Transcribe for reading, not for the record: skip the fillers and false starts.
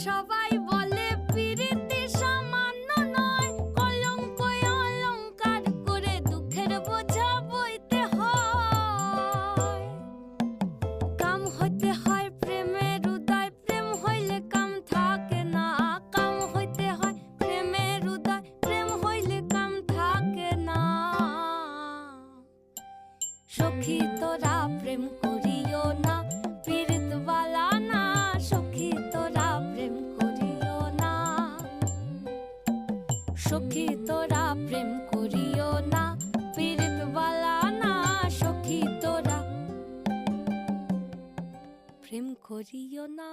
সবাই বলে পিরিতি সামান্য নয়, কলঙ্ক অলংকার করে দুঃখের বোঝা বইতে হয়। কাম হইতে হয় প্রেমের উদয়, প্রেম হইলে কাম থাকে না। কাম হইতে হয় প্রেমের উদয়, প্রেম হইলে কাম থাকে না। সখী তোরা প্রেম করিও না, পীড়িত বালা না। সখী তোরা প্রেম করিও না, সখী তোরা প্রেম করিও না, পীড়িত বালা না। সখী তোরা প্রেম করিও না।